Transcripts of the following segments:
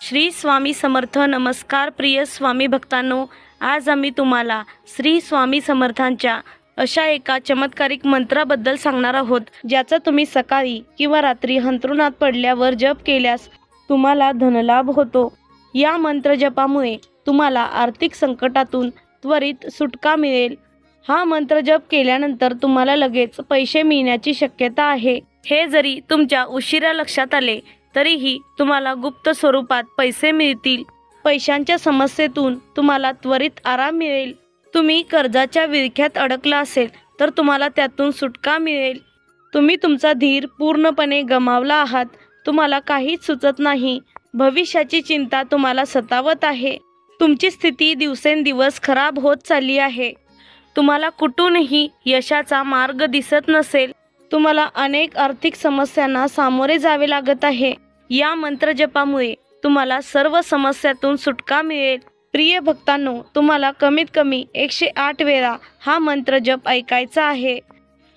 श्री स्वामी समर्थ. नमस्कार प्रिय स्वामी भक्तांनो, आज आम्ही तुम्हाला श्री स्वामी समर्थांच्या अशा एका चमत्कारिक मंत्राबद्दल सांगणार आहोत, ज्याचा तुम्ही सकाळी किंवा रात्री अंथरुणात पडल्यावर जप केल्यास तुम्हाला धनलाभ होतो. या मंत्र जपामुळे तुम्हाला आर्थिक संकटातून त्वरित सुटका मिळेल. हा मंत्र जप केल्यानंतर तुम्हाला लगेच पैसे मिळण्याची शक्यता आहे. हे जरी तुमच्या उशिरा लक्षात आले तरीही तुम्हाला गुप्त स्वरूपात पैसे मिळतील. पैशांच्या समस्येतून तुम्हाला त्वरित आराम मिळेल. तुम्ही कर्जाच्या विळख्यात अडकला असेल तर तुम्हाला त्यातून सुटका मिळेल. तुम्ही तुमचा धीर पूर्णपणे गमावला आहात. तुम्हाला काहीच सुचत नाही. भविष्याची चिंता तुम्हाला सतावत आहे. तुमची स्थिती दिवसेंदिवस खराब होत चालली आहे. तुम्हाला कुठूनही यशाचा मार्ग दिसत नसेल. तुम्हाला अनेक आर्थिक समस्यांना सामोरे जावे लागत आहे. या मंत्र जपामुळे तुम्हाला सर्व समस्यातून सुटका मिळेल. प्रिय भक्तांनो, तुम्हाला कमीत कमी 108 वेळा हा मंत्र जप ऐकायचा आहे.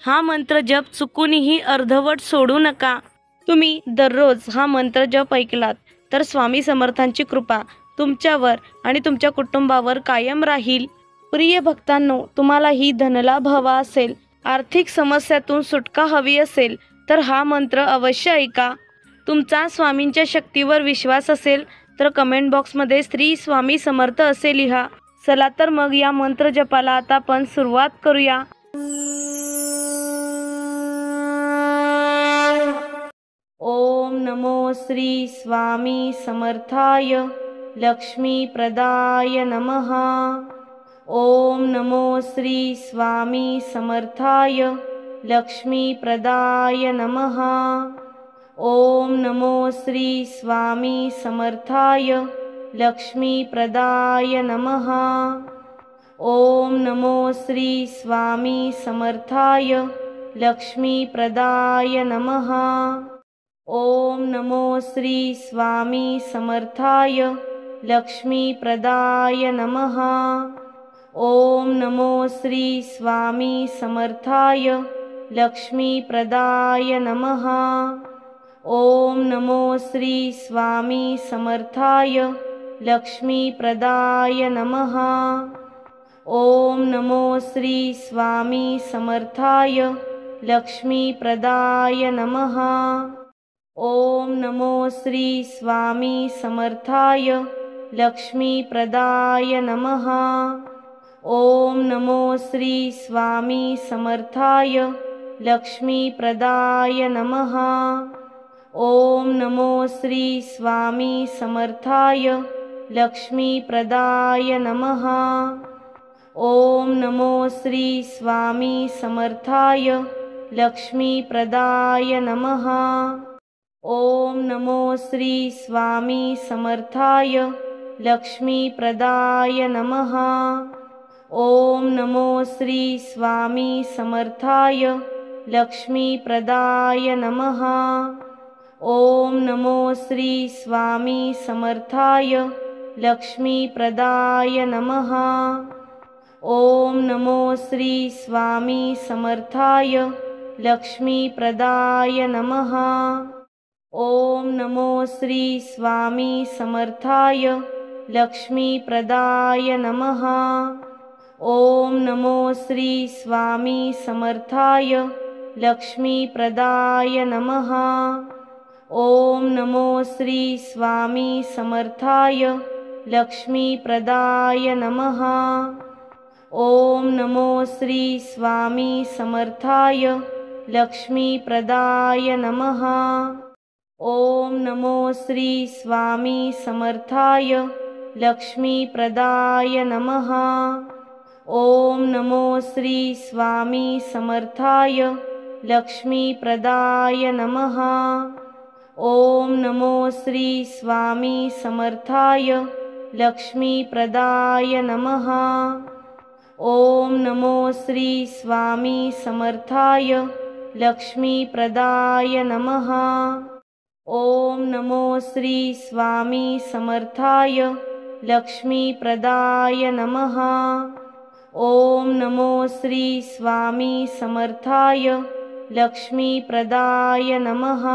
हा मंत्र जप चुकूनही अर्धवट सोडू नका. तुम्ही दररोज हा मंत्र जप ऐकलात तर स्वामी समर्थांची कृपा तुमच्यावर आणि तुमच्या कुटुंबावर कायम राहील. प्रिय भक्तांनो, तुम्हालाही धनलाभ हवा असेल, आर्थिक समस्यातून सुटका हवी असेल तर हा मंत्र अवश्य ऐका. तुमचा स्वामींच्या शक्तीवर विश्वास असेल तर कमेंट बॉक्समध्ये श्री स्वामी समर्थ असे लिहा. चला तर मग या मंत्र जपाला आता आपण सुरुवात करूया. ओम नमो श्री स्वामी समर्थाय लक्ष्मी प्रदाय नमः. ओम नमो श्री स्वामी समर्थाय लक्ष्मी प्रदाय नमः. ओम नमो श्री स्वामी समर्थाय लक्ष्मी प्रदाय नमः. ओम नमो श्री स्वामी समर्थाय लक्ष्मी प्रदाय नमः. ओम नमो श्री स्वामी समर्थाय लक्ष्मी प्रदाय नमः. ओम नमो श्री स्वामी समर्थाय लक्ष्मी प्रदाय नमः. ओम नमो श्री स्वामी समर्थाय लक्ष्मी प्रदाय नमः. ओम नमो श्री स्वामी समर्थाय लक्ष्मी प्रदाय नमः. ओम नमो श्री स्वामी समर्थाय लक्ष्मी प्रदाय नमः. ओम नमो श्री स्वामी समर्थाय लक्ष्मी प्रदाय नमः. ओम नमो श्री स्वामी समर्थाय लक्ष्मी प्रदाय नमः. ओम नमो श्री स्वामी समर्थाय लक्ष्मी प्रदाय नमः. ओम नमो श्री स्वामी समर्थाय लक्ष्मी प्रदाय नमः. ओम नमो श्री स्वामी समर्थाय लक्ष्मी प्रदाय नमः. ओम नमो श्री स्वामी समर्थाय लक्ष्मी प्रदाय नमः. ओम नमो श्री स्वामी समर्थाय लक्ष्मी प्रदाय नमः. ओम नमो श्री स्वामी समर्थाय लक्ष्मी प्रदाय नमः. ओम नमो श्री स्वामी समर्थाय लक्ष्मी प्रदाय नमः. ओम नमो श्री स्वामी समर्थाय लक्ष्मी प्रदाय नमः. ओम नमो श्री स्वामी समर्थाय लक्ष्मी प्रदाय नमः. ओम नमो श्री स्वामी समर्थाय लक्ष्मी प्रदाय नमः. ओम नमो श्री स्वामी समर्थाय लक्ष्मी प्रदाय नमः. ओम नमो श्री स्वामी समर्थाय लक्ष्मी प्रदाय नमः. ओम नमो श्री स्वामी समर्थाय लक्ष्मी प्रदाय नमः. ओम नमो श्री स्वामी समर्थाय लक्ष्मी प्रदाय नमः. ओम नमो श्री स्वामी समर्थाय लक्ष्मी प्रदाय नमः.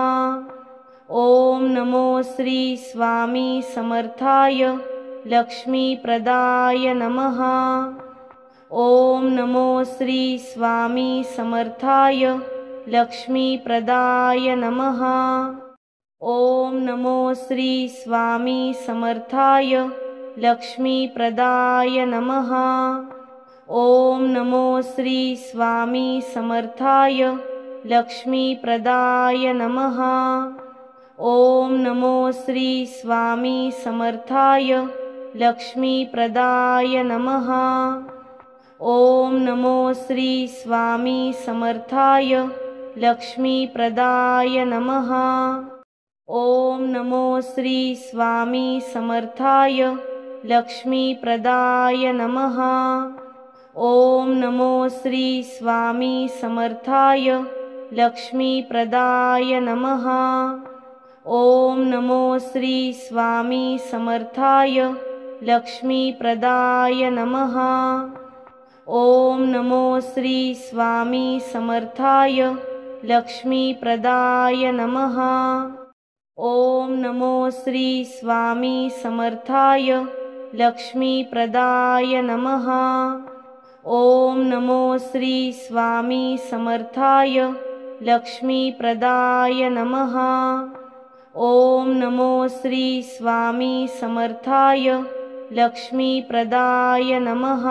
ओम नमो श्री स्वामी समर्थाय लक्ष्मीप्रदाय नमः। ओम नमो श्री स्वामी समर्थाय लक्ष्मीप्रदाय नमः। ओम नमो श्री स्वामी समर्थाय लक्ष्मीप्रदाय नमः। ओम नमो श्री स्वामी समर्थाय लक्ष्मीप्रदाय नमः। ओम नमो श्री स्वामी समर्थाय लक्ष्मीप्रदाय नमः। ओम नमो श्री स्वामी समर्थाय लक्ष्मीप्रदाय नमः। ओम नमो श्री स्वामी समर्थाय लक्ष्मीप्रदाय नमः। ओम नमो श्री स्वामी समर्थाय लक्ष्मीप्रदाय नमः। ओम नमो श्री स्वामी समर्थाय लक्ष्मीप्रदाय नमः। ओम नमो श्री स्वामी समर्थाय लक्ष्मीप्रदाय नमः। ओम नमो श्री स्वामी समर्थाय लक्ष्मीप्रदाय नमः। ओम नमो श्री स्वामी समर्थाय लक्ष्मीप्रदाय नमः। ओम नमो श्री स्वामी समर्थाय लक्ष्मीप्रदाय नमः।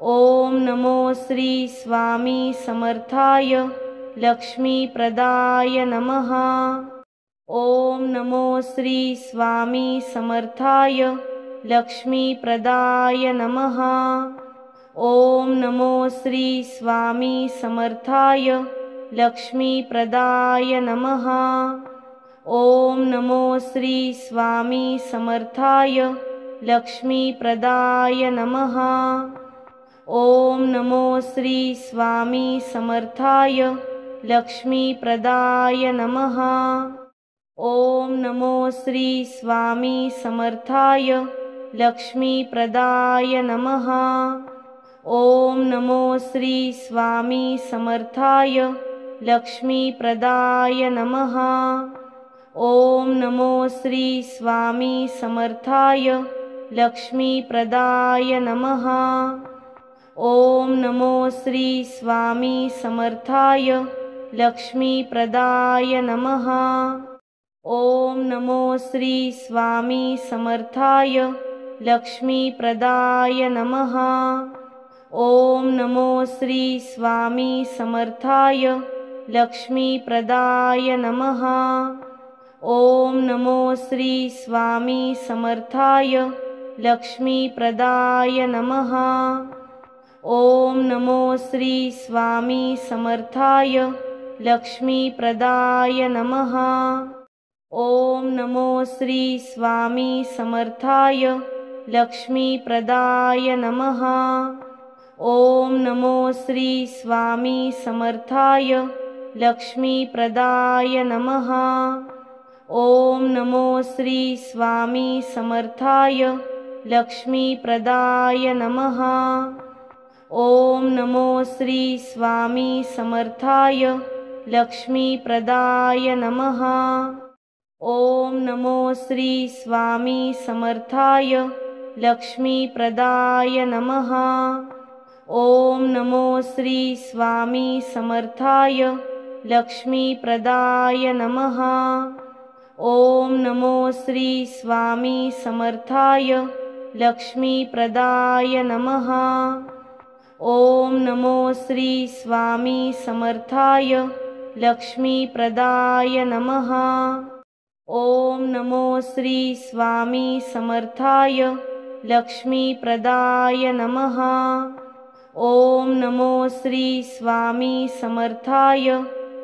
ओम नमो श्री स्वामी समर्थाय लक्ष्मीप्रदाय नमः। ओम नमो श्री स्वामी समर्थाय लक्ष्मीप्रदाय नमः। ओम नमो श्री स्वामी समर्थाय लक्ष्मीप्रदाय नमः। ओम नमो श्री स्वामी समर्थाय लक्ष्मीप्रदाय नमः। ओम नमो श्री स्वामी समर्थाय लक्ष्मीप्रदाय नमः। ओम नमो श्री स्वामी समर्थाय लक्ष्मीप्रदाय नमः। ओम नमो श्री स्वामी समर्थाय लक्ष्मीप्रदाय नमः। ओम नमो श्री स्वामी समर्थाय लक्ष्मीप्रदाय नमः। ओम नमो श्री स्वामी समर्थाय लक्ष्मीप्रदाय नमः। ओम नमो श्री स्वामी समर्थाय लक्ष्मीप्रदाय नमः। ओम नमो श्री स्वामी समर्थाय लक्ष्मीप्रदाय नमः। ओम नमो श्री स्वामी समर्थाय लक्ष्मीप्रदाय नमः। ओम नमो श्री स्वामी समर्थाय लक्ष्मीप्रदाय नमः। ओम नमो श्री स्वामी समर्थाय लक्ष्मीप्रदाय नमः। ओम नमो श्री स्वामी समर्थाय लक्ष्मीप्रदाय नमः। ओम नमो श्री स्वामी समर्थाय लक्ष्मीप्रदाय नमः। ओम नमो श्री स्वामी समर्थाय लक्ष्मीप्रदाय नमः। ओम नमो श्री स्वामी समर्थाय लक्ष्मीप्रदाय नमः। ओम नमो श्री स्वामी समर्थाय लक्ष्मीप्रदाय नमः। ओम नमो श्री स्वामी समर्थाय लक्ष्मीप्रदाय नमः। ओम नमो श्री स्वामी समर्थाय लक्ष्मीप्रदाय नमः। ओम नमो श्री स्वामी समर्थाय लक्ष्मीप्रदाय नमः। ओम नमो श्री स्वामी समर्थाय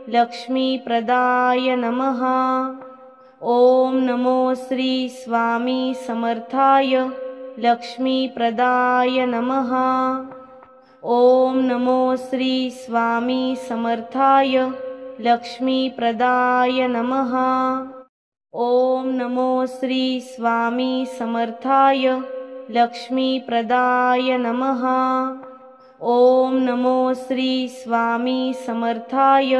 लक्ष्मीप्रदाय नमः। ओम नमो श्री स्वामी समर्थाय लक्ष्मीप्रदाय नमः। ओम नमो श्री स्वामी समर्थाय लक्ष्मीप्रदाय नमः। ओम नमो श्री स्वामी समर्थाय लक्ष्मीप्रदाय नमः। ओम नमो श्री स्वामी समर्थाय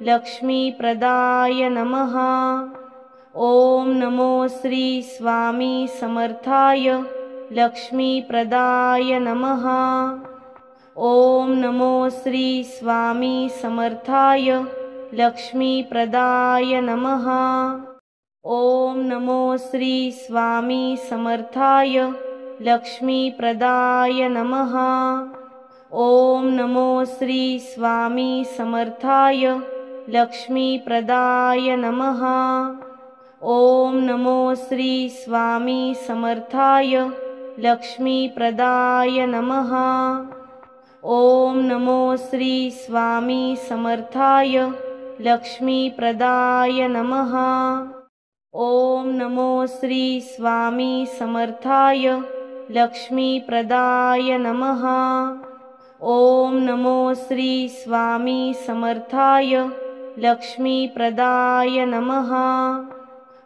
लक्ष्मीप्रदाय नमः। ॐ नमो श्री स्वामी समर्थाय लक्ष्मीप्रदाय नमः। ॐ नमो श्री स्वामी समर्थाय लक्ष्मीप्रदाय नमः। ॐ नमो श्री स्वामी समर्थाय लक्ष्मीप्रदाय नमः। ॐ नमो श्री स्वामी समर्थाय लक्ष्मीप्रदाय नमः। ॐ नमो श्री स्वामी समर्थाय लक्ष्मीप्रदाय नमः। ॐ नमो श्री स्वामी समर्थाय लक्ष्मीप्रदाय नमः। ॐ नमो श्री स्वामी समर्थाय लक्ष्मीप्रदाय नमः। ॐ नमो श्री स्वामी समर्थाय लक्ष्मीप्रदाय नमः।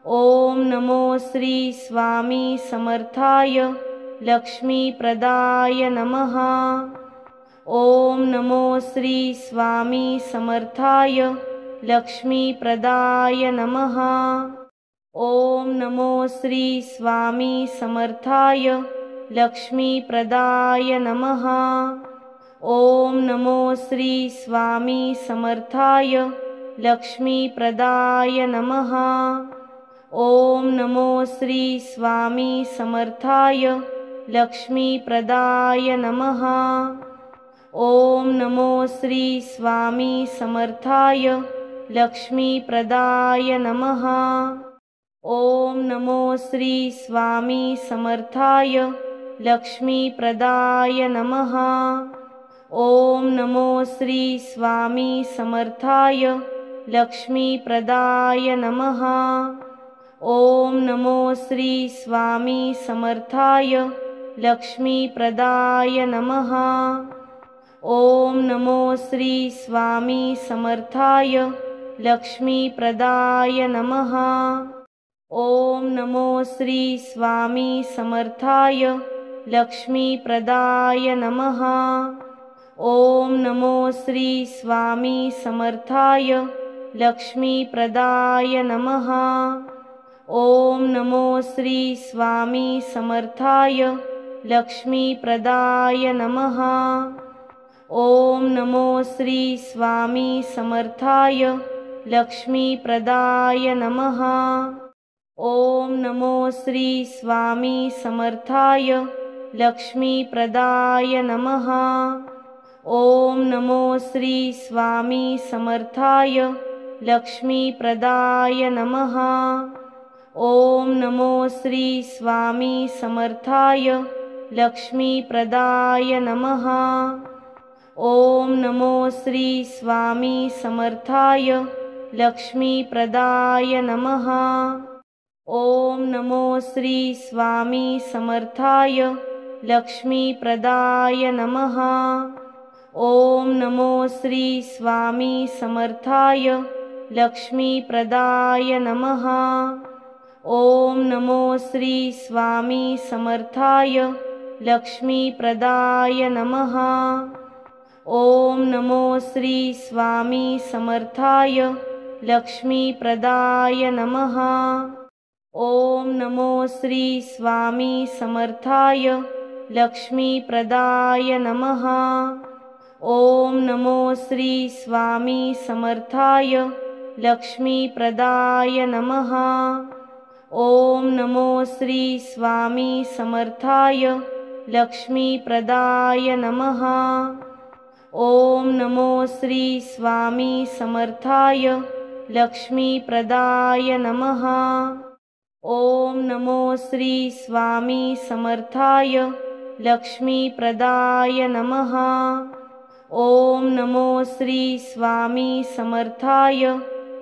ॐ नमो श्री स्वामी समर्थाय लक्ष्मीप्रदाय नमः। ॐ नमो श्री स्वामी समर्थाय लक्ष्मीप्रदाय नमः। ॐ नमो श्री स्वामी समर्थाय लक्ष्मीप्रदाय नमः। ॐ नमो श्री स्वामी समर्थाय लक्ष्मीप्रदाय नमः। ॐ नमो श्री स्वामी समर्थाय लक्ष्मीप्रदाय नमः। ॐ नमो श्री स्वामी समर्थाय लक्ष्मीप्रदाय नमः। ॐ नमो श्री स्वामी समर्थाय लक्ष्मीप्रदाय नमः। ॐ नमो श्री स्वामी समर्थाय लक्ष्मीप्रदाय नमः। ॐ नमो श्री स्वामी समर्थाय लक्ष्मीप्रदाय नमः। ॐ नमो श्री स्वामी समर्थाय लक्ष्मीप्रदाय नमः। ॐ नमो श्री स्वामी समर्थाय लक्ष्मीप्रदाय नमः। ॐ नमो श्री स्वामी समर्थाय लक्ष्मीप्रदाय नमः। ॐ नमो श्री स्वामी समर्थाय लक्ष्मीप्रदाय नमः। ॐ नमो श्री स्वामी समर्थाय लक्ष्मीप्रदाय नमः। ॐ नमो श्री स्वामी समर्थाय लक्ष्मीप्रदाय नमः। ॐ नमो श्री स्वामी समर्थाय लक्ष्मीप्रदाय नमः। ॐ नमो श्री स्वामी समर्थाय लक्ष्मीप्रदाय नमः। ॐ नमो श्री स्वामी समर्थाय लक्ष्मीप्रदाय नमः। ॐ नमो श्री स्वामी समर्थाय लक्ष्मीप्रदाय नमः। ॐ नमो श्री स्वामी समर्थाय लक्ष्मीप्रदाय नमः। ॐ नमो श्री स्वामी समर्थाय लक्ष्मीप्रदाय नमः। ॐ नमो श्री स्वामी समर्थाय लक्ष्मीप्रदाय नमः। ॐ नमो श्री स्वामी समर्थाय लक्ष्मीप्रदाय नमः। ॐ नमो श्री स्वामी समर्थाय लक्ष्मीप्रदाय नमः। ॐ नमो श्री स्वामी समर्थाय लक्ष्मीप्रदाय नमः। ॐ नमो श्री स्वामी समर्थाय लक्ष्मीप्रदाय नमः। ॐ नमो श्री स्वामी समर्थाय लक्ष्मीप्रदाय नमः। ॐ नमो श्री स्वामी समर्थाय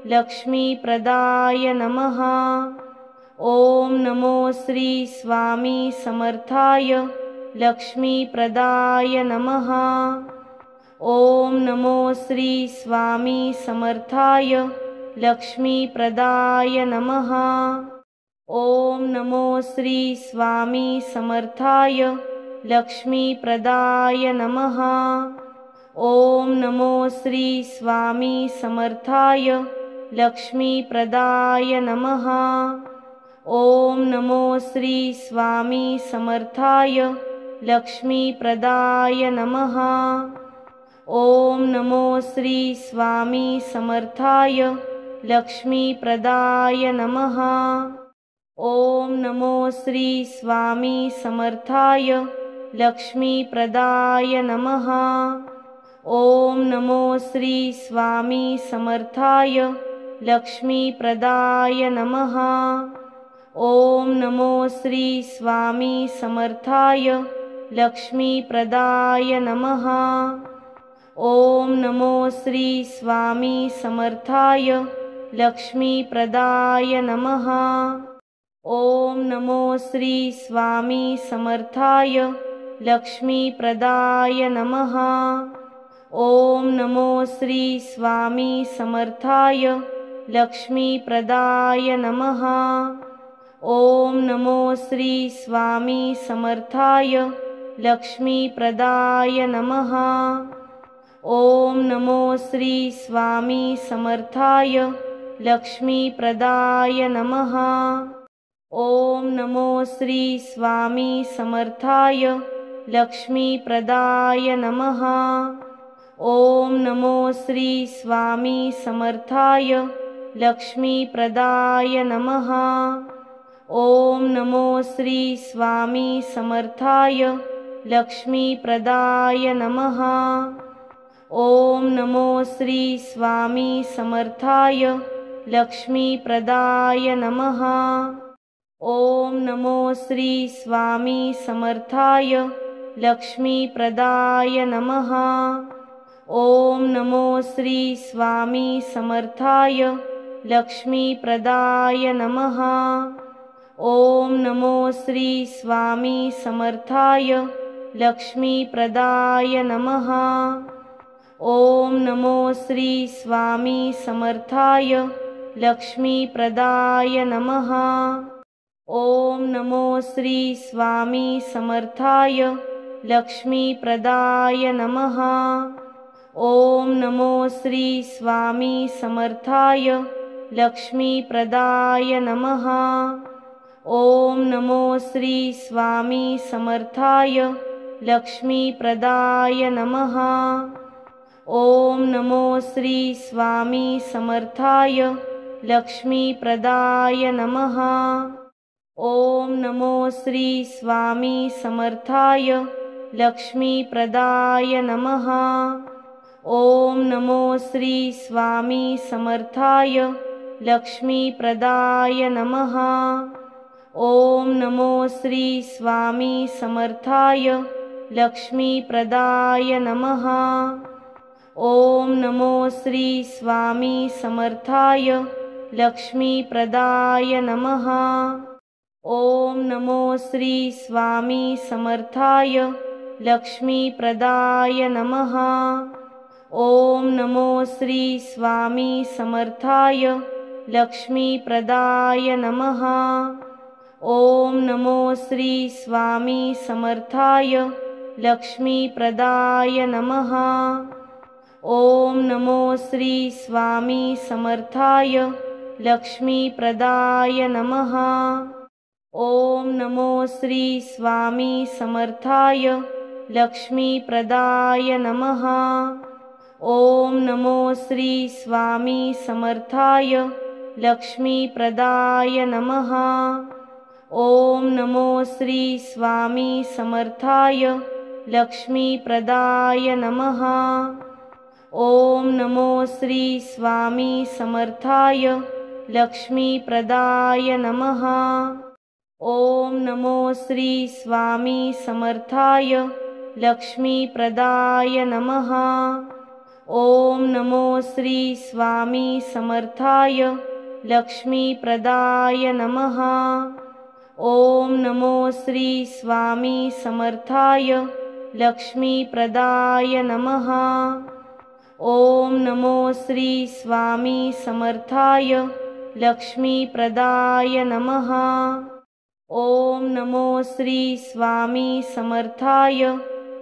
लक्ष्मीप्रदाय नमः। ॐ नमो श्री स्वामी समर्थाय लक्ष्मीप्रदाय नमः। ॐ नमो श्री स्वामी समर्थाय लक्ष्मीप्रदाय नमः। ॐ नमो श्री स्वामी समर्थाय लक्ष्मीप्रदाय नमः। ओम नमो श्री स्वामी समर्थाय लक्ष्मीप्रदाय नमः। ओम नमो श्री स्वामी समर्थाय लक्ष्मीप्रदाय नमः। ओम नमो श्री स्वामी समर्थाय लक्ष्मीप्रदाय नमः। ओम नमो श्री स्वामी समर्थाय लक्ष्मीप्रदाय नमः। ओम नमो श्री स्वामी समर्थाय लक्ष्मीप्रदाय नमः। ओम नमो श्री स्वामी समर्थाय लक्ष्मीप्रदाय नमः। ओम नमो श्री स्वामी समर्थाय लक्ष्मीप्रदाय नमः। ओम नमो श्री स्वामी समर्थाय लक्ष्मीप्रदाय नमः। ओम नमो श्री स्वामी समर्थाय लक्ष्मीप्रदाय नमः। ओम नमो श्री स्वामी समर्थाय लक्ष्मीप्रदाय नमः। ओम नमो श्री स्वामी समर्थाय लक्ष्मीप्रदाय नमः। ओम नमो श्री स्वामी समर्थाय लक्ष्मीप्रदाय नमः। ओम नमो श्री स्वामी समर्थाय लक्ष्मीप्रदाय नमः। ओम नमो श्री स्वामी समर्थाय लक्ष्मीप्रदाय नमः। ओम नमो श्री स्वामी समर्थाय लक्ष्मीप्रदाय नमः। ओम नमो श्री स्वामी समर्थाय लक्ष्मीप्रदाय नमः। ओम नमो श्री स्वामी समर्थाय लक्ष्मीप्रदाय नमः। ओम नमो श्री स्वामी समर्थाय लक्ष्मीप्रदाय नमः। ओम नमो श्री स्वामी समर्थाय लक्ष्मीप्रदाय नमः। ओम नमो श्री स्वामी समर्थाय लक्ष्मीप्रदाय नमः। ओम नमो श्री स्वामी समर्थाय लक्ष्मीप्रदाय नमः। ओम नमो श्री स्वामी समर्थाय लक्ष्मीप्रदाय नमः। ओम नमो श्री स्वामी समर्थाय लक्ष्मीप्रदाय नमः। ओम नमो श्री स्वामी समर्थाय लक्ष्मीप्रदाय नमः। ओम नमो श्री स्वामी समर्थाय लक्ष्मीप्रदाय नमः। ओम नमो श्री स्वामी समर्थाय लक्ष्मीप्रदाय नमः। ओम नमो श्री स्वामी समर्थाय लक्ष्मीप्रदाय नमः। ओम नमो श्री स्वामी समर्थाय लक्ष्मीप्रदाय नमः। ओम नमो श्री स्वामी समर्थाय लक्ष्मीप्रदाय नमः। ओम नमो श्री स्वामी समर्थाय लक्ष्मीप्रदाय नमः। ओम नमो श्री स्वामी समर्थाय लक्ष्मीप्रदाय नमः। ओम नमो श्री स्वामी समर्थाय लक्ष्मीप्रदाय नमः। ओम नमो श्री स्वामी समर्थाय लक्ष्मीप्रदाय नमः। ओम नमो श्री स्वामी समर्थाय लक्ष्मीप्रदाय नमः। ओम नमो श्री स्वामी समर्थाय लक्ष्मीप्रदाय नमः। ओम नमो श्री स्वामी समर्थाय लक्ष्मीप्रदाय नमः। ओम नमो श्री स्वामी समर्थाय लक्ष्मीप्रदाय नमः। ओम नमो श्री स्वामी समर्थाय लक्ष्मीप्रदाय नमः। ओम नमो श्री स्वामी समर्थाय लक्ष्मीप्रदाय नमः। ओम नमो श्री स्वामी समर्थाय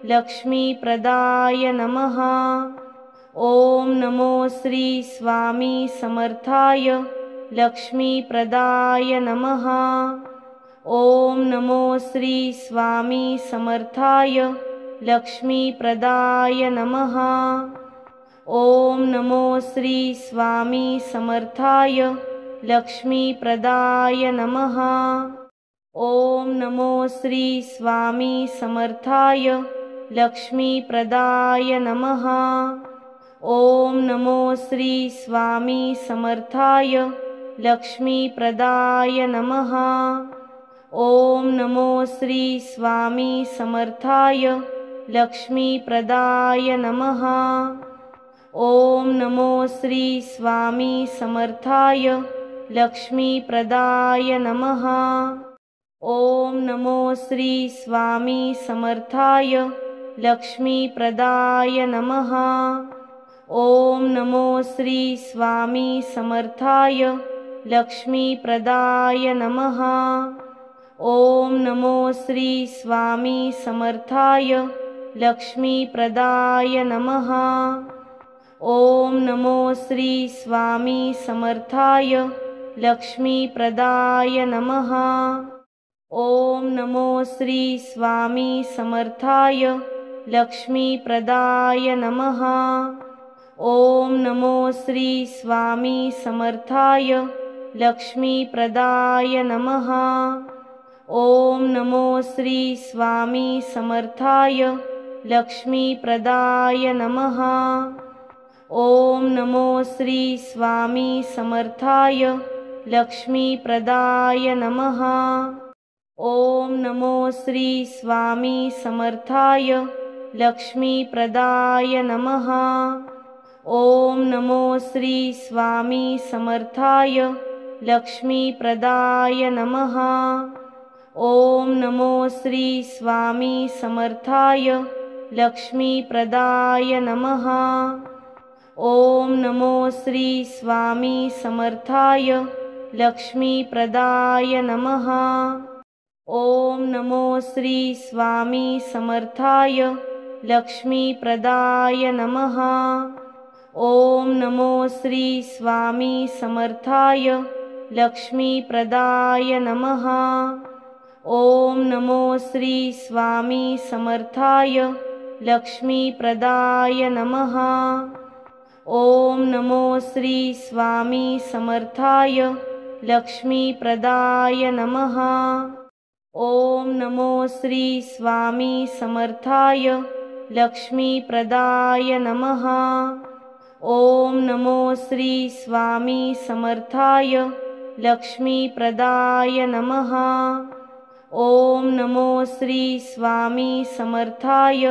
लक्ष्मीप्रदाय नमः। ॐ नमो श्री स्वामी समर्थाय लक्ष्मीप्रदाय नमः। ॐ नमो श्री स्वामी समर्थाय लक्ष्मीप्रदाय नमः। ॐ नमो श्री स्वामी समर्थाय लक्ष्मीप्रदाय नमः। ॐ नमो श्री स्वामी समर्थाय लक्ष्मीप्रदाय नमः। ॐ नमो श्री स्वामी समर्थाय लक्ष्मीप्रदाय नमः। ॐ नमो श्री स्वामी समर्थाय लक्ष्मीप्रदाय नमः। ॐ नमो श्री स्वामी समर्थाय लक्ष्मीप्रदाय नमः। ॐ नमो श्री स्वामी समर्थाय लक्ष्मीप्रदाय नमः। ॐ नमो श्री स्वामी समर्थाय लक्ष्मीप्रदाय नमः। ॐ नमो श्री स्वामी समर्थाय लक्ष्मीप्रदाय नमः। ॐ नमो श्री स्वामी समर्थाय लक्ष्मीप्रदाय नमः। ॐ नमो श्री स्वामी समर्थाय लक्ष्मीप्रदाय नमः। ॐ नमो श्री स्वामी समर्थाय लक्ष्मीप्रदाय नमः। ॐ नमो श्री स्वामी समर्थाय लक्ष्मीप्रदाय नमः। ॐ नमो श्री स्वामी समर्थाय लक्ष्मीप्रदाय नमः। ॐ नमो श्री स्वामी समर्थाय लक्ष्मीप्रदाय नमः। ॐ नमो श्री स्वामी समर्थाय लक्ष्मीप्रदाय नमः। ॐ नमो श्री स्वामी समर्थाय लक्ष्मीप्रदाय नमः। ॐ नमो श्री स्वामी समर्थाय लक्ष्मीप्रदाय नमः। ॐ नमो श्री स्वामी समर्थाय लक्ष्मीप्रदाय नमः। ॐ नमो श्री स्वामी समर्थाय लक्ष्मीप्रदाय नमः। ॐ नमो श्री स्वामी समर्थाय लक्ष्मीप्रदाय नमः। ॐ नमो श्री स्वामी समर्थाय लक्ष्मीप्रदाय नमः। ॐ नमो श्री स्वामी समर्थाय लक्ष्मीप्रदाय नमः। ॐ नमो श्री स्वामी समर्थाय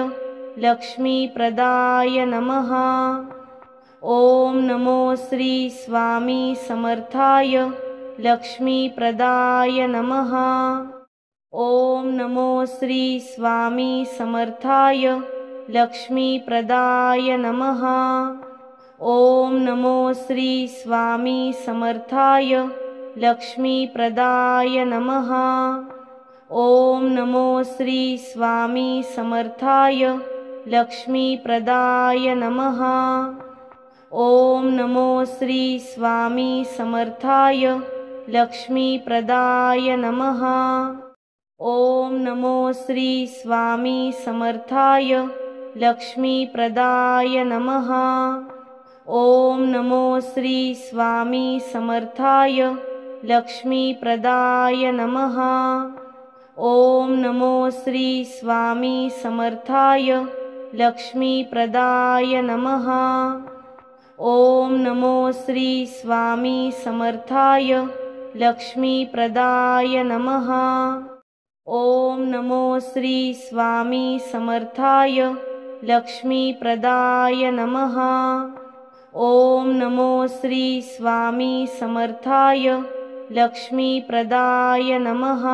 लक्ष्मीप्रदाय नमः। ॐ नमो श्री स्वामी समर्थाय लक्ष्मीप्रदाय नमः। ॐ नमो श्री स्वामी समर्थाय लक्ष्मीप्रदाय नमः। ॐ नमो श्री स्वामी समर्थाय लक्ष्मीप्रदाय नमः। ॐ नमो श्री स्वामी समर्थाय लक्ष्मीप्रदाय नमः। ॐ नमो श्री स्वामी समर्थाय लक्ष्मीप्रदाय नमः। ॐ नमो श्री स्वामी समर्थाय लक्ष्मीप्रदाय नमः। ॐ नमो श्री स्वामी समर्थाय लक्ष्मीप्रदाय नमः। ॐ नमो श्री स्वामी समर्थाय लक्ष्मीप्रदाय नमः। ॐ नमो श्री स्वामी समर्थाय लक्ष्मीप्रदाय नमः। ॐ नमो श्री स्वामी समर्थाय लक्ष्मीप्रदाय नमः। ॐ नमो श्री स्वामी समर्थाय लक्ष्मीप्रदाय नमः। ॐ नमो श्री स्वामी समर्थाय लक्ष्मीप्रदाय नमः।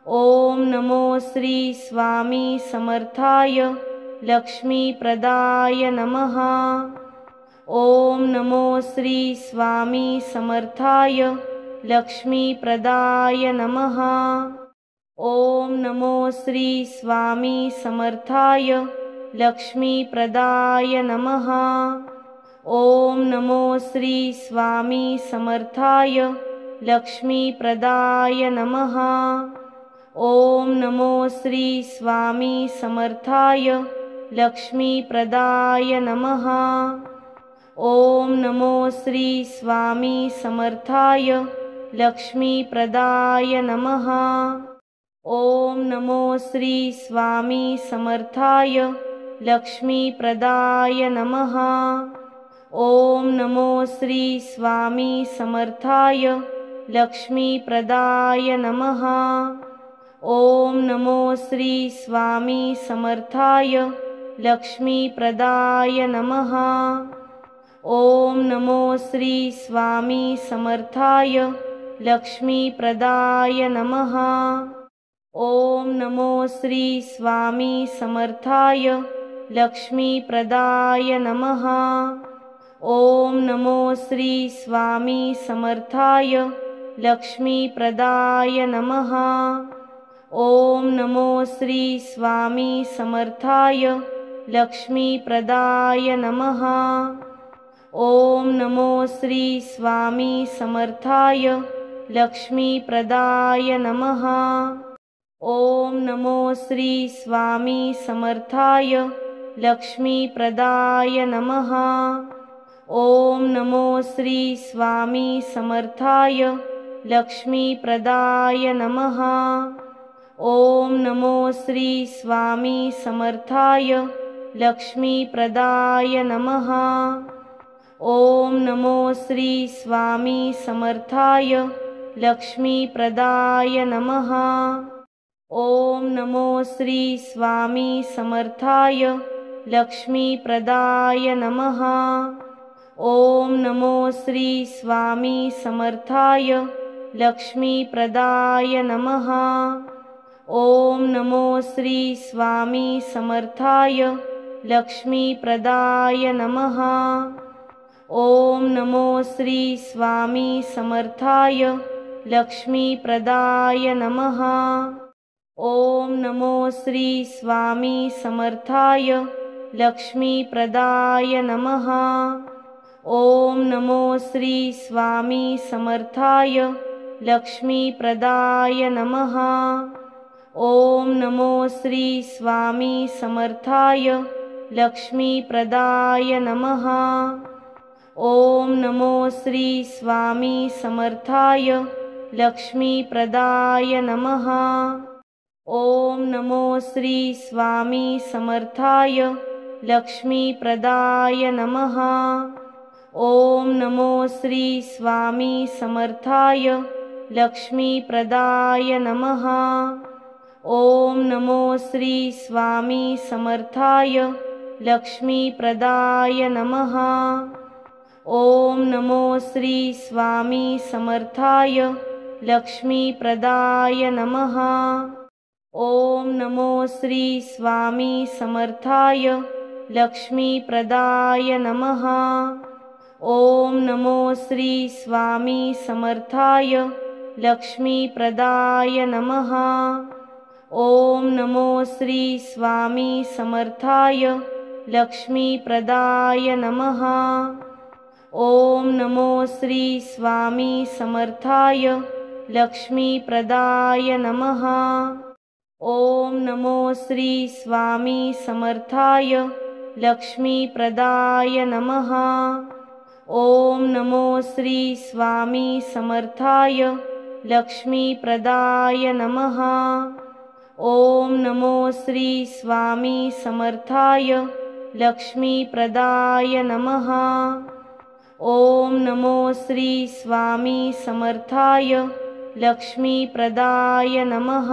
ॐ नमो श्री स्वामी समर्थाय लक्ष्मीप्रदाय नमः। ॐ नमो श्री स्वामी समर्थाय लक्ष्मीप्रदाय नमः। ओम नमो श्री स्वामी समर्थाय लक्ष्मीप्रदाय नमः। ओम नमो श्री स्वामी समर्थाय लक्ष्मीप्रदाय नमः। ओम नमो श्री स्वामी समर्थाय लक्ष्मीप्रदाय नमः। ओम नमो श्री स्वामी समर्थाय लक्ष्मीप्रदाय नमः। ओम नमो श्री स्वामी समर्थाय लक्ष्मीप्रदाय नमः। ओम नमो श्री स्वामी समर्थाय लक्ष्मीप्रदाय नमः। ओम नमो श्री स्वामी समर्थाय लक्ष्मीप्रदाय नमः। ओम नमो श्री स्वामी समर्थाय लक्ष्मीप्रदाय नमः। ओम नमो श्री स्वामी समर्थाय लक्ष्मीप्रदाय नमः। ओम नमो श्री स्वामी समर्थाय लक्ष्मीप्रदाय नमः। ओम नमो श्री स्वामी समर्थाय लक्ष्मीप्रदाय नमः। ओम नमो श्री स्वामी समर्थाय लक्ष्मीप्रदाय नमः। ओम नमो श्री स्वामी समर्थाय लक्ष्मीप्रदाय नमः। ओम नमो श्री स्वामी समर्थाय लक्ष्मीप्रदाय नमः। ओम नमो श्री स्वामी समर्थाय लक्ष्मीप्रदाय नमः। ओम नमो श्री स्वामी समर्थाय लक्ष्मीप्रदाय नमः। ओम नमो श्री स्वामी समर्थाय लक्ष्मीप्रदाय नमः। ओम नमो श्री स्वामी समर्थाय लक्ष्मीप्रदाय नमः। ओम नमो श्री स्वामी समर्थाय लक्ष्मीप्रदाय नमः। ओम नमो श्री स्वामी समर्थाय लक्ष्मीप्रदाय नमः। ओम नमो श्री स्वामी समर्थाय लक्ष्मीप्रदाय नमः। ओम नमो श्री स्वामी समर्थाय लक्ष्मीप्रदाय नमः। ओम नमो श्री स्वामी समर्थाय लक्ष्मीप्रदाय नमः। ओम नमो श्री स्वामी समर्थाय लक्ष्मीप्रदाय नमः। ओम नमो श्री स्वामी समर्थाय लक्ष्मीप्रदाय नमः। ओम नमो श्री स्वामी समर्थाय लक्ष्मीप्रदाय नमः। ओम नमो श्री स्वामी समर्थाय लक्ष्मीप्रदाय नमः। ओम नमो श्री स्वामी समर्थाय लक्ष्मीप्रदाय नमः। ओम नमो श्री स्वामी समर्थाय लक्ष्मीप्रदाय नमः। ओम नमो श्री स्वामी समर्थाय लक्ष्मीप्रदाय नमः। ओम नमो श्री स्वामी समर्थाय लक्ष्मीप्रदाय नमः। ओम नमो श्री स्वामी समर्थाय लक्ष्मीप्रदाय नमः। ओम नमो श्री स्वामी समर्थाय लक्ष्मीप्रदाय नमः। ओम नमो श्री स्वामी समर्थाय लक्ष्मीप्रदाय नमः। ओम नमो श्री स्वामी समर्थाय लक्ष्मीप्रदाय नमः। ओम नमो श्री स्वामी समर्थाय लक्ष्मीप्रदाय नमः।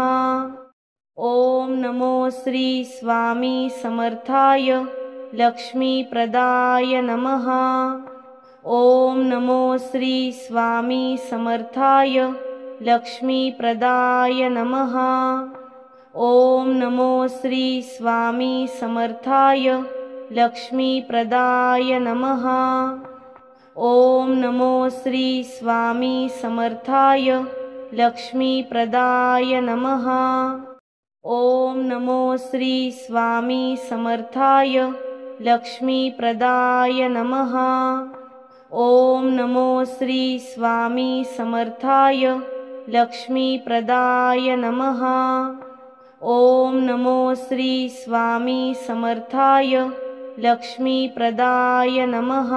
ओम नमो श्री स्वामी समर्थाय लक्ष्मीप्रदाय नमः। ओम नमो श्री स्वामी समर्थाय लक्ष्मीप्रदाय नमः। ओम नमो श्री स्वामी समर्थाय लक्ष्मीप्रदाय नमः। ओम नमो श्री स्वामी समर्थाय लक्ष्मीप्रदाय नमः। ओम नमो श्री स्वामी समर्थाय लक्ष्मीप्रदाय नमः। ओम नमो श्री स्वामी समर्थाय लक्ष्मीप्रदाय नमः। ओम नमो श्री स्वामी समर्थाय लक्ष्मीप्रदाय नमः।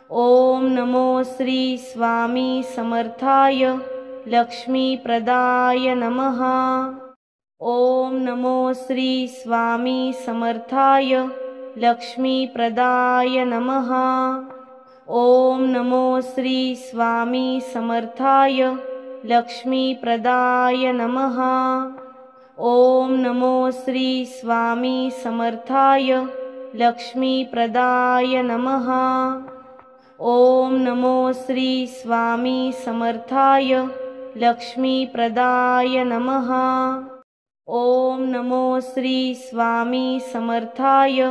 ओम नमो श्री स्वामी समर्थाय लक्ष्मीप्रदाय नमः। ओम नमो श्री स्वामी समर्थाय लक्ष्मीप्रदाय नमः। ओम नमो श्री स्वामी समर्थाय लक्ष्मीप्रदाय नमः। ओम नमो श्री स्वामी समर्थाय लक्ष्मीप्रदाय नमः। ओम नमो श्री स्वामी समर्थाय लक्ष्मीप्रदाय नमः। ओम नमो श्री स्वामी समर्थाय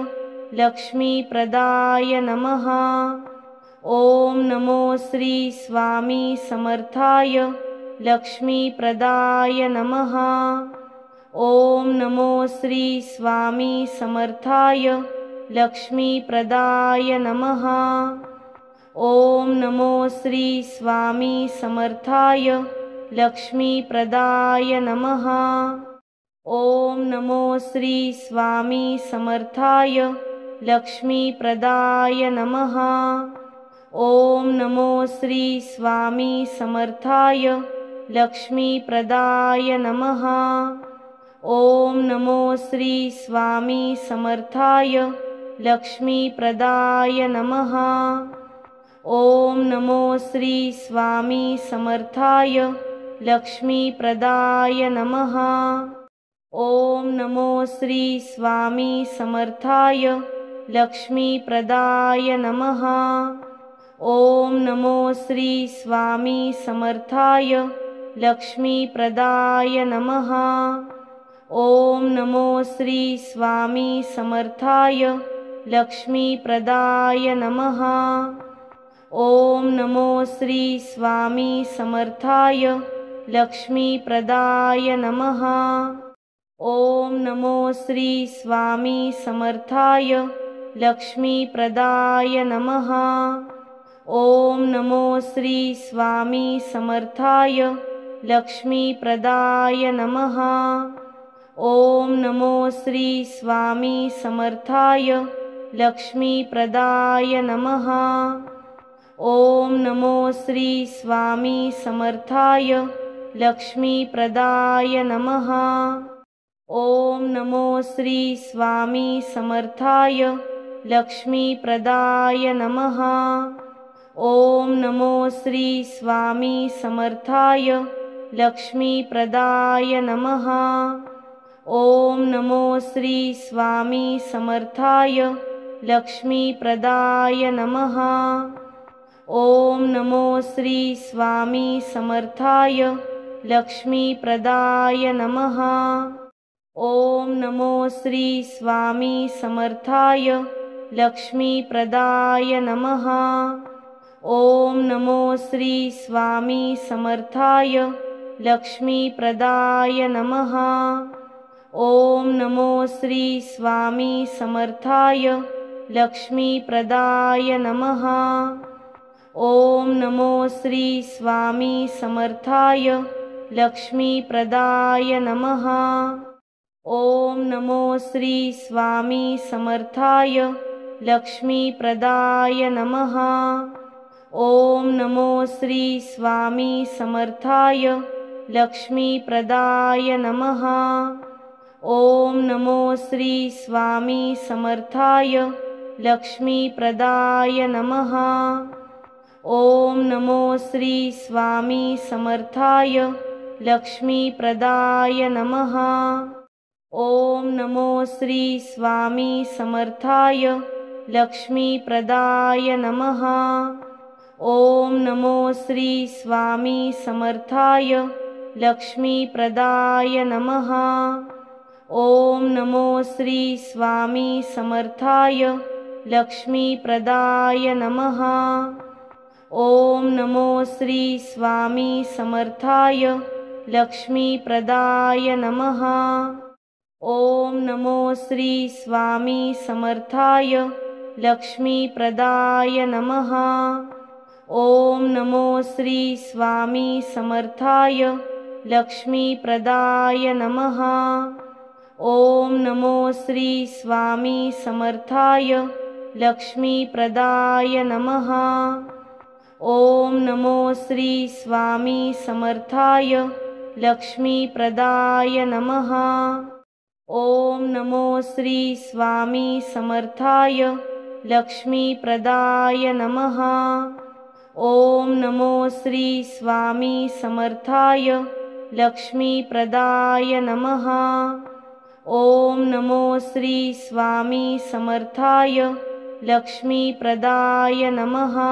लक्ष्मीप्रदाय नमः। ओम नमो श्री स्वामी समर्थाय लक्ष्मीप्रदाय नमः। ओम नमो श्री स्वामी समर्थाय लक्ष्मीप्रदाय नमः। ओम नमो श्री स्वामी समर्थाय लक्ष्मीप्रदाय नमः। ओम नमो श्री स्वामी समर्थाय लक्ष्मीप्रदाय नमः। ओम नमो श्री स्वामी समर्थाय लक्ष्मीप्रदाय नमः। ओम नमो श्री स्वामी समर्थाय लक्ष्मीप्रदाय नमः। ओम नमो श्री स्वामी समर्थाय लक्ष्मीप्रदाय नमः। ओम नमो श्री स्वामी समर्थाय लक्ष्मीप्रदाय नमः। ओम नमो श्री स्वामी समर्थाय लक्ष्मीप्रदाय नमः। ओम नमो श्री स्वामी समर्थाय लक्ष्मीप्रदाय नमः। ओम नमो श्री स्वामी समर्थाय लक्ष्मीप्रदाय नमः। ओम नमो श्री स्वामी समर्थाय लक्ष्मीप्रदाय नमः। ओम नमो श्री स्वामी समर्थाय लक्ष्मीप्रदाय नमः। ओम नमो श्री स्वामी समर्थाय लक्ष्मीप्रदाय नमः। ओम नमो श्री स्वामी समर्थाय लक्ष्मीप्रदाय नमः। ओम नमो श्री स्वामी समर्थाय लक्ष्मीप्रदाय नमः। ओम नमो श्री स्वामी समर्थाय लक्ष्मीप्रदाय नमः। ओम नमो श्री स्वामी समर्थाय लक्ष्मीप्रदाय नमः। ओम नमो श्री स्वामी समर्थाय लक्ष्मीप्रदाय नमः। ओम नमो श्री स्वामी समर्थाय लक्ष्मीप्रदाय नमः। ओम नमो श्री स्वामी समर्थाय लक्ष्मीप्रदाय नमः। ओम नमो श्री स्वामी समर्थाय लक्ष्मीप्रदाय नमः। ओम नमो श्री स्वामी समर्थाय लक्ष्मीप्रदाय नमः। ओम नमो श्री स्वामी समर्थाय लक्ष्मीप्रदाय नमः। ओम नमो श्री स्वामी समर्थाय लक्ष्मीप्रदाय नमः। ओम नमो श्री स्वामी समर्थाय लक्ष्मीप्रदाय नमः। ओम नमो श्री स्वामी समर्थाय लक्ष्मीप्रदाय नमः। ओम नमो श्री स्वामी समर्थाय लक्ष्मीप्रदाय नमः। ओम नमो श्री स्वामी समर्थाय लक्ष्मीप्रदाय नमः। ओम नमो श्री स्वामी समर्थाय लक्ष्मीप्रदाय नमः। ओम नमो श्री स्वामी समर्थाय लक्ष्मीप्रदाय नमः। ओम नमो श्री स्वामी समर्थाय लक्ष्मीप्रदाय नमः। ओम नमो श्री स्वामी समर्थाय लक्ष्मीप्रदाय नमः। ओम नमो श्री स्वामी समर्थाय लक्ष्मीप्रदाय नमः। ओम नमो श्री स्वामी समर्थाय लक्ष्मीप्रदाय नमः। ओम नमो श्री स्वामी समर्थाय लक्ष्मीप्रदाय नमः। ओम नमो श्री स्वामी समर्थाय लक्ष्मीप्रदाय नमः। ओम नमो श्री स्वामी समर्थाय लक्ष्मीप्रदाय नमः।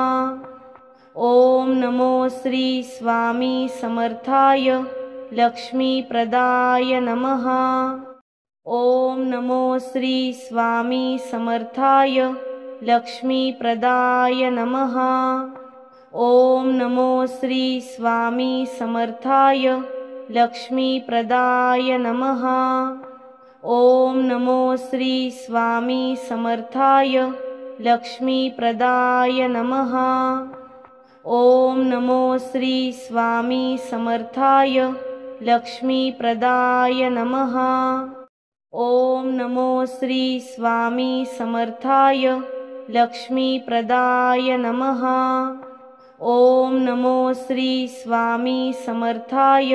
ओम नमो श्री स्वामी समर्थाय लक्ष्मीप्रदाय नमः। ओम नमो श्री स्वामी समर्थाय लक्ष्मीप्रदाय नमः। ओम नमो श्री स्वामी समर्थाय लक्ष्मीप्रदाय नमः। ओम नमो श्री स्वामी समर्थाय लक्ष्मीप्रदाय नमः। ओम नमो श्री स्वामी समर्थाय लक्ष्मीप्रदाय नमः। ओम नमो श्री स्वामी समर्थाय लक्ष्मीप्रदाय नमः। ओम नमो श्री स्वामी समर्थाय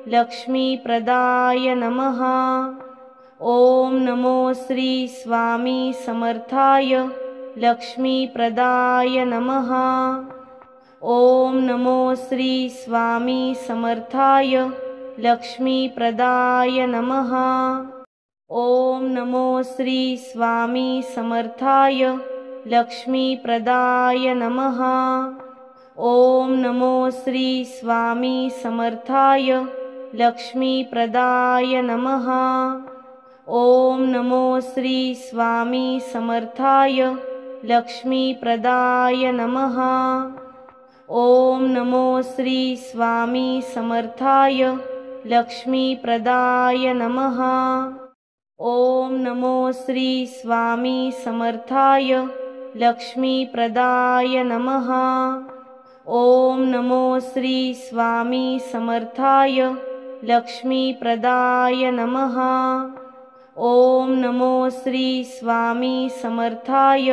लक्ष्मीप्रदाय नमः। ओम नमो श्री स्वामी समर्थाय लक्ष्मीप्रदाय नमः। ओम नमो श्री स्वामी समर्थाय लक्ष्मीप्रदाय नमः। ओम नमो श्री स्वामी समर्थाय लक्ष्मीप्रदाय नमः। ओम नमो श्री स्वामी समर्थाय लक्ष्मीप्रदाय नमः। ओम नमो श्री स्वामी समर्थाय लक्ष्मीप्रदाय नमः। ओम नमो श्री स्वामी समर्थाय लक्ष्मीप्रदाय नमः। ओम नमो श्री स्वामी समर्थाय लक्ष्मीप्रदाय नमः। ओम नमो श्री स्वामी समर्थाय लक्ष्मीप्रदाय नमः। ओम नमो श्री स्वामी समर्थाय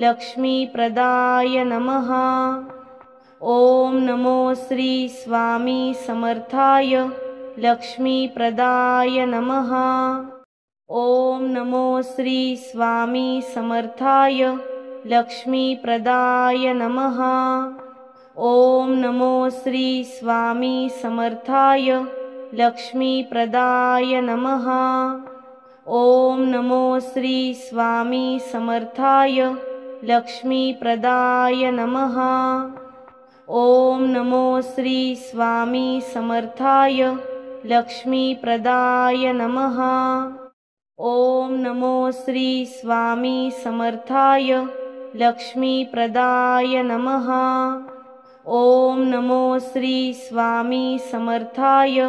लक्ष्मीप्रदाय नमः। ओम नमो श्री स्वामी समर्थाय लक्ष्मीप्रदाय नमः। ओम नमो श्री स्वामी समर्थाय लक्ष्मीप्रदाय नमः। ओम नमो श्री स्वामी समर्थाय लक्ष्मीप्रदाय नमः। ओम नमो श्री स्वामी समर्थाय लक्ष्मीप्रदाय नमः। ओम नमो श्री स्वामी समर्थाय लक्ष्मीप्रदाय नमः। ओम नमो श्री स्वामी समर्थाय लक्ष्मीप्रदाय नमः। ओम नमो श्री स्वामी समर्थाय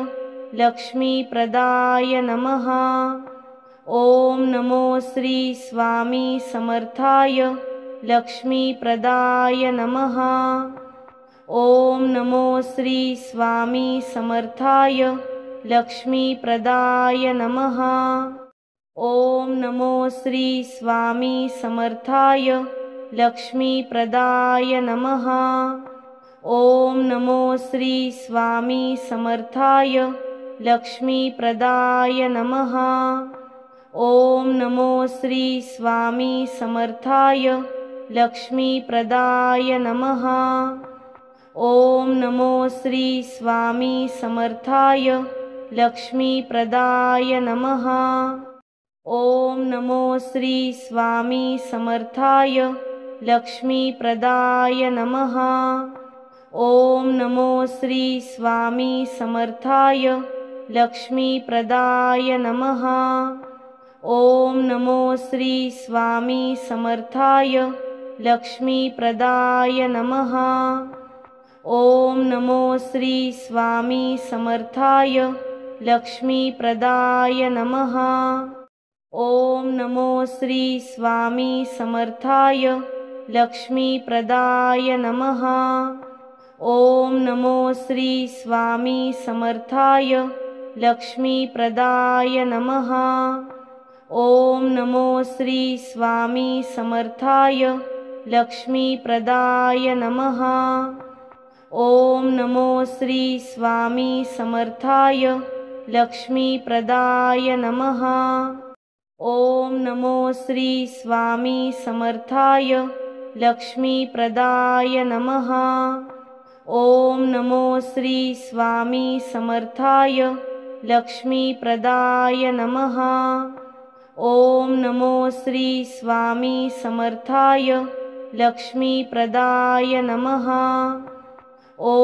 लक्ष्मीप्रदाय नमः। ओम नमो श्री स्वामी समर्थाय लक्ष्मीप्रदाय नमः। ओम नमो श्री स्वामी समर्थाय लक्ष्मीप्रदाय नमः। ओम नमो श्री स्वामी समर्थाय लक्ष्मीप्रदाय नमः। ओम नमो श्री स्वामी समर्थाय लक्ष्मीप्रदाय नमः। ओम नमो श्री स्वामी समर्थाय लक्ष्मीप्रदाय नमः। ओम नमो श्री स्वामी समर्थाय लक्ष्मीप्रदाय नमः। ओम नमो श्री स्वामी समर्थाय लक्ष्मीप्रदाय नमः। ओम नमो श्री स्वामी समर्थाय लक्ष्मीप्रदाय नमः। ओम नमो श्री स्वामी समर्थाय लक्ष्मीप्रदाय नमः। ओम नमो श्री स्वामी समर्थाय लक्ष्मीप्रदाय नमः। ओम नमो श्री स्वामी समर्थाय लक्ष्मीप्रदाय नमः। ओम नमो श्री स्वामी समर्थाय लक्ष्मीप्रदाय नमः। ओम नमो श्री स्वामी समर्थाय लक्ष्मीप्रदाय नमः। ओम नमो श्री स्वामी समर्थाय लक्ष्मीप्रदाय नमः। ओम नमो श्री स्वामी समर्थाय लक्ष्मीप्रदाय नमः। ओम नमो श्री स्वामी समर्थाय लक्ष्मीप्रदाय नमः। ओम नमो श्री स्वामी समर्थाय लक्ष्मीप्रदाय नमः।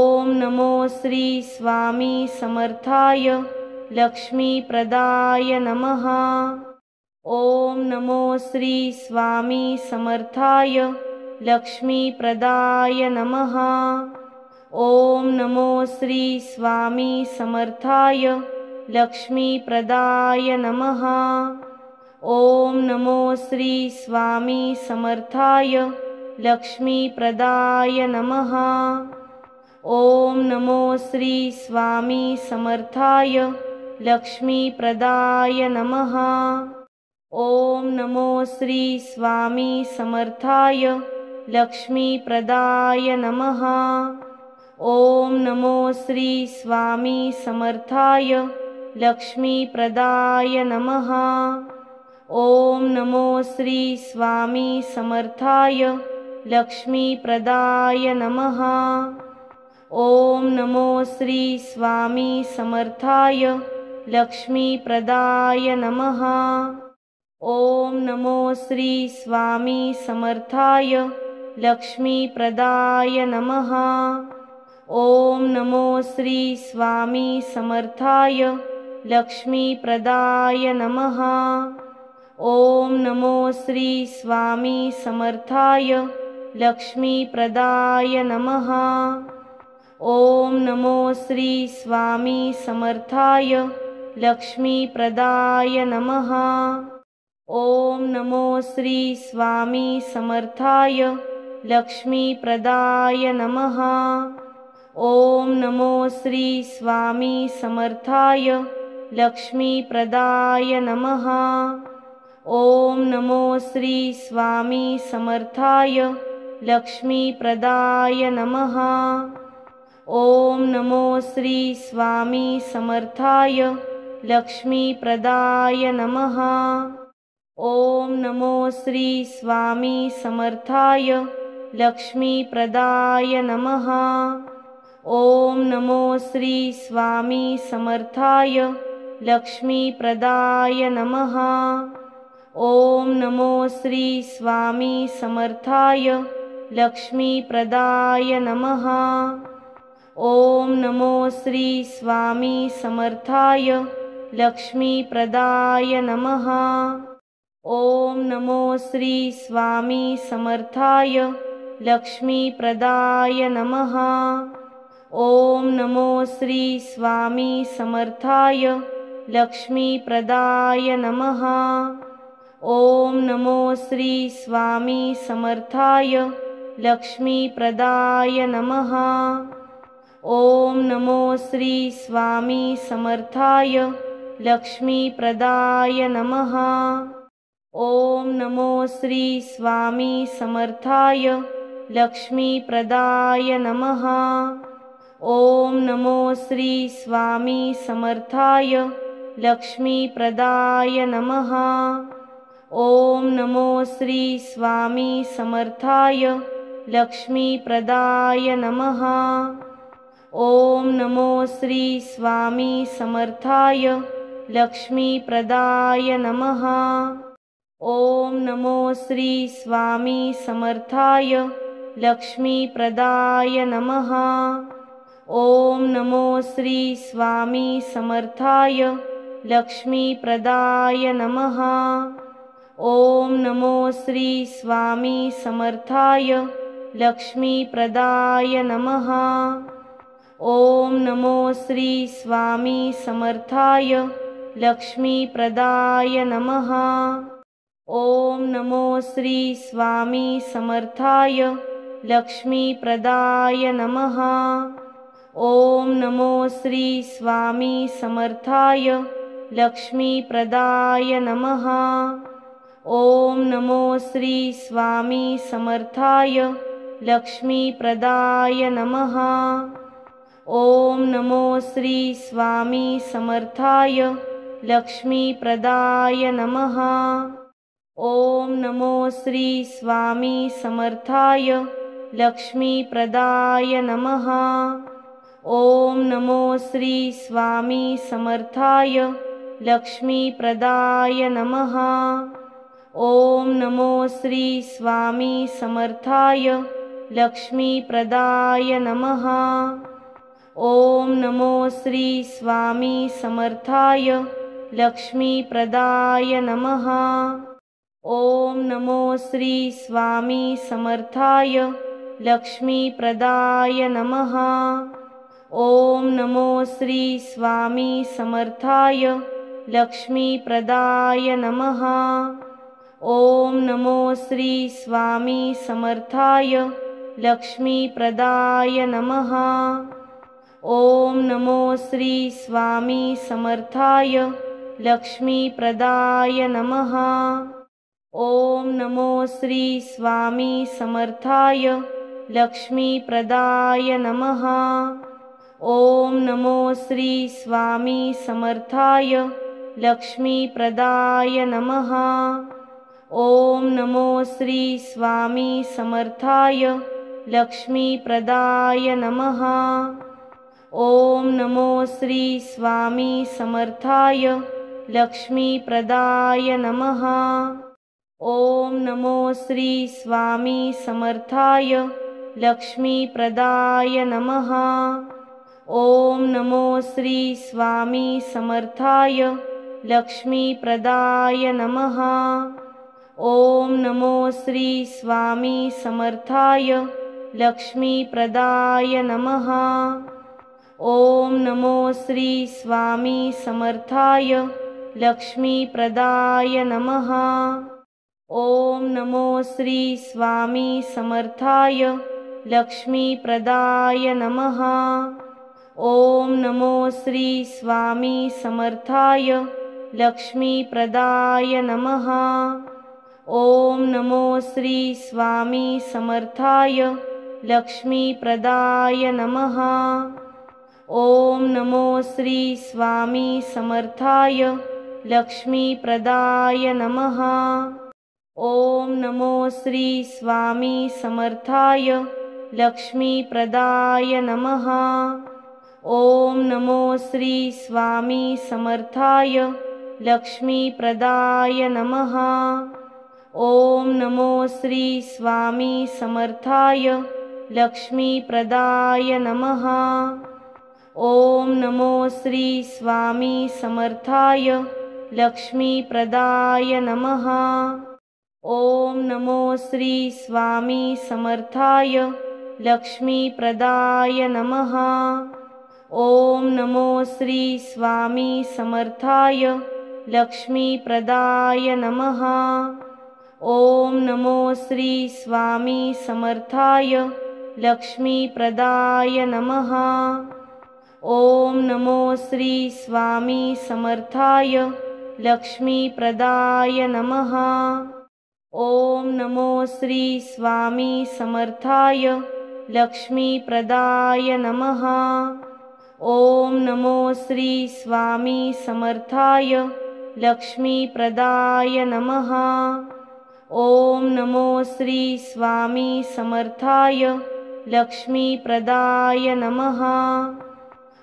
ओम नमो श्री स्वामी समर्थाय लक्ष्मीप्रदाय नमः। ओम नमो श्री स्वामी समर्थाय लक्ष्मीप्रदाय नमः। ओम नमो श्री स्वामी समर्थाय लक्ष्मीप्रदाय नमः। ओम नमो श्री स्वामी समर्थाय लक्ष्मीप्रदाय नमः। ओम नमो श्री स्वामी समर्थाय लक्ष्मीप्रदाय नमः। ओम नमो श्री स्वामी समर्थाय लक्ष्मीप्रदाय नमः। ओम नमो श्री स्वामी समर्थाय लक्ष्मीप्रदाय नमः। ओम नमो श्री स्वामी समर्थाय लक्ष्मीप्रदाय नमः। ओम नमो श्री स्वामी समर्थाय लक्ष्मीप्रदाय नमः। ओम नमो श्री स्वामी समर्थाय लक्ष्मीप्रदाय नमः। ओम नमो श्री स्वामी समर्थाय लक्ष्मीप्रदाय नमः। ओम नमो श्री स्वामी समर्थाय लक्ष्मीप्रदाय नमः। ओम नमो श्री स्वामी समर्थाय लक्ष्मीप्रदाय नमः। ओम नमो श्री स्वामी समर्थाय लक्ष्मीप्रदाय नमः। ओम नमो श्री स्वामी समर्थाय लक्ष्मीप्रदाय नमः। ओम नमो श्री स्वामी समर्थाय लक्ष्मीप्रदाय नमः। ओम नमो श्री स्वामी समर्थाय लक्ष्मीप्रदाय नमः। ओम नमो श्री स्वामी समर्थाय लक्ष्मीप्रदाय नमः। ओम नमो श्री स्वामी समर्थाय लक्ष्मीप्रदाय नमः। ओम नमो श्री स्वामी समर्थाय लक्ष्मीप्रदाय नमः। ओम नमो श्री स्वामी समर्थाय लक्ष्मीप्रदाय नमः। ओम नमो श्री स्वामी समर्थाय लक्ष्मीप्रदाय नमः। ओम नमो श्री स्वामी समर्थाय लक्ष्मीप्रदाय नमः। ओम नमो श्री स्वामी समर्थाय लक्ष्मीप्रदाय नमः। ओम नमो श्री स्वामी समर्थाय लक्ष्मीप्रदाय नमः। ओम नमो श्री स्वामी समर्थाय लक्ष्मीप्रदाय नमः। ओम नमो श्री स्वामी समर्थाय लक्ष्मीप्रदाय नमः। ओम नमो श्री स्वामी समर्थाय लक्ष्मीप्रदाय नमः। ओम नमो श्री स्वामी समर्थाय लक्ष्मीप्रदाय नमः। ओम नमो श्री स्वामी समर्थाय लक्ष्मीप्रदाय नमः। ओम नमो श्री स्वामी समर्थाय लक्ष्मीप्रदाय नमः। ओम नमो श्री स्वामी समर्थाय लक्ष्मीप्रदाय नमः। ओम नमो श्री स्वामी समर्थाय लक्ष्मीप्रदाय नमः। ओम नमो श्री स्वामी समर्थाय लक्ष्मीप्रदाय नमः। ओम नमो श्री स्वामी समर्थाय लक्ष्मीप्रदाय नमः। ओम नमो श्री स्वामी समर्थाय लक्ष्मीप्रदाय नमः। ओम नमो श्री स्वामी समर्थाय लक्ष्मीप्रदाय नमः। ओम नमो श्री स्वामी समर्थाय लक्ष्मीप्रदाय नमः। ओम नमो श्री स्वामी समर्थाय लक्ष्मीप्रदाय नमः। ओम नमो श्री स्वामी समर्थाय लक्ष्मीप्रदाय नमः। ओम नमो श्री स्वामी समर्थाय लक्ष्मीप्रदाय नमः। ओम नमो श्री स्वामी समर्थाय लक्ष्मीप्रदाय नमः। ओम नमो श्री स्वामी समर्थाय लक्ष्मीप्रदाय नमः। ओम नमो श्री स्वामी समर्थाय लक्ष्मीप्रदाय नमः। ओम नमो श्री स्वामी समर्थाय लक्ष्मीप्रदाय नमः। ओम नमो श्री स्वामी समर्थाय लक्ष्मीप्रदाय नमः। ओम नमो श्री स्वामी समर्थाय लक्ष्मीप्रदाय नमः। ओम नमो श्री स्वामी समर्थाय लक्ष्मीप्रदाय नमः। ओम नमो श्री स्वामी समर्थाय लक्ष्मीप्रदाय नमः। ओम नमो श्री स्वामी समर्थाय लक्ष्मीप्रदाय नमः। ओम नमो श्री स्वामी समर्थाय लक्ष्मीप्रदाय नमः। ओम नमो श्री स्वामी समर्थाय लक्ष्मीप्रदाय नमः। ओम नमो श्री स्वामी समर्थाय लक्ष्मीप्रदाय नमः। ओम नमो श्री स्वामी समर्थाय लक्ष्मीप्रदाय नमः। ओम नमो श्री स्वामी समर्थाय लक्ष्मीप्रदाय नमः। ओम नमो श्री स्वामी समर्थाय लक्ष्मीप्रदाय नमः। ओम नमो श्री स्वामी समर्थाय लक्ष्मीप्रदाय नमः। ओम नमो श्री स्वामी समर्थाय लक्ष्मीप्रदाय नमः। ओम नमो श्री स्वामी समर्थाय लक्ष्मीप्रदाय नमः। ओम नमो श्री स्वामी समर्थाय लक्ष्मीप्रदाय नमः। ओम नमो श्री स्वामी समर्थाय लक्ष्मीप्रदाय नमः। ओम नमो श्री स्वामी समर्थाय लक्ष्मीप्रदाय नमः। ओम नमो श्री स्वामी समर्थाय लक्ष्मीप्रदाय नमः। ओम नमो श्री स्वामी समर्थाय लक्ष्मीप्रदाय नमः। ओम नमो श्री स्वामी समर्थाय लक्ष्मीप्रदाय नमः। ओम नमो श्री स्वामी समर्थाय लक्ष्मीप्रदाय नमः। ओम नमो श्री स्वामी समर्थाय लक्ष्मीप्रदाय नमः। ओम नमो श्री स्वामी समर्थाय लक्ष्मीप्रदाय नमः।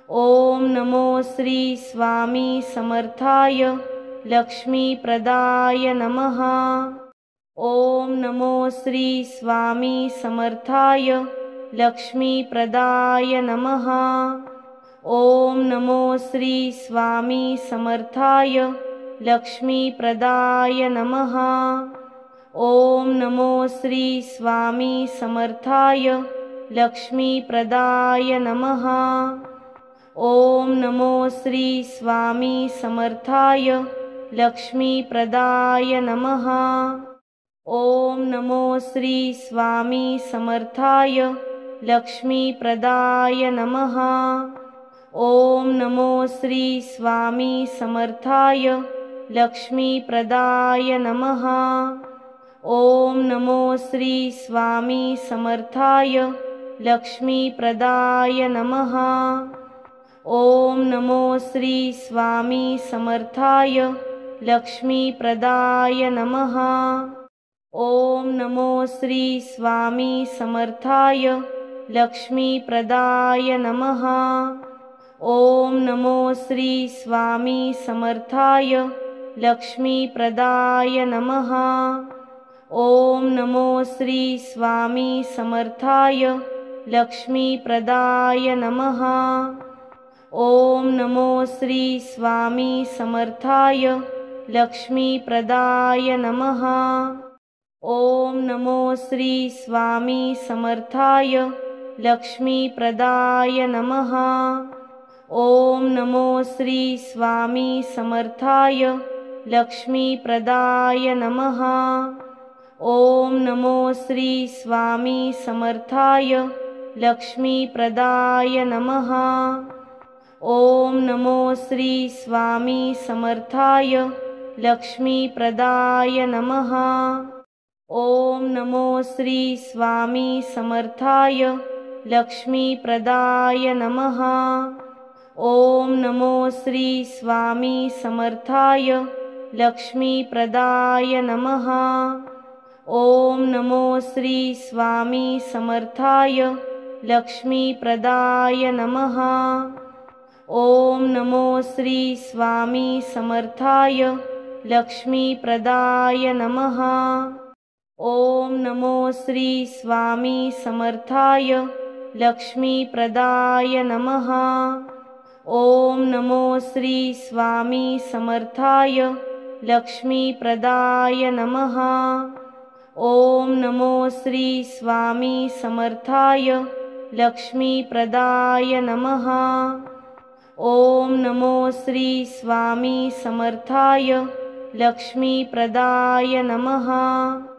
ओम नमो श्री स्वामी समर्थाय लक्ष्मीप्रदाय नमः। ओम नमो श्री स्वामी समर्थाय लक्ष्मीप्रदाय नमः। ओम नमो श्री स्वामी समर्थाय लक्ष्मीप्रदाय नमः। ॐ नमो श्री स्वामी समर्थाय लक्ष्मीप्रदाय नमः। ॐ नमो श्री स्वामी समर्थाय लक्ष्मीप्रदाय नमः। ॐ नमो श्री स्वामी समर्थाय लक्ष्मीप्रदाय नमः। ॐ नमो श्री स्वामी समर्थाय लक्ष्मीप्रदाय नमः। ॐ नमो श्री स्वामी समर्थाय लक्ष्मीप्रदाय नमः। ॐ नमो श्री स्वामी समर्थाय लक्ष्मीप्रदाय नमः। ॐ नमो श्री स्वामी समर्थाय लक्ष्मीप्रदाय नमः। ॐ नमो श्री स्वामी समर्थाय लक्ष्मीप्रदाय नमः। ॐ नमो श्री स्वामी समर्थाय लक्ष्मीप्रदाय नमः। ॐ नमो श्री स्वामी समर्थाय लक्ष्मीप्रदाय नमः। ॐ नमो श्री स्वामी समर्थाय लक्ष्मीप्रदाय नमः। ॐ नमो श्री स्वामी समर्थाय लक्ष्मीप्रदाय नमः। ॐ नमो श्री स्वामी समर्थाय लक्ष्मीप्रदाय नमः। ॐ नमो श्री स्वामी समर्थाय लक्ष्मीप्रदाय नमः। ॐ नमो श्री स्वामी समर्थाय लक्ष्मीप्रदाय नमः। ॐ नमो श्री स्वामी समर्थाय लक्ष्मीप्रदाय नमः। ॐ नमो श्री स्वामी समर्थाय लक्ष्मीप्रदाय नमः। ॐ नमो श्री स्वामी समर्थाय लक्ष्मीप्रदाय नमः। ॐ नमो श्री स्वामी समर्थाय लक्ष्मीप्रदाय नमः। ॐ नमो श्री स्वामी समर्थाय लक्ष्मीप्रदाय नमः। ॐ नमो श्री स्वामी समर्थाय लक्ष्मीप्रदाय नमः। ॐ नमो श्री स्वामी समर्थाय लक्ष्मीप्रदाय नमः।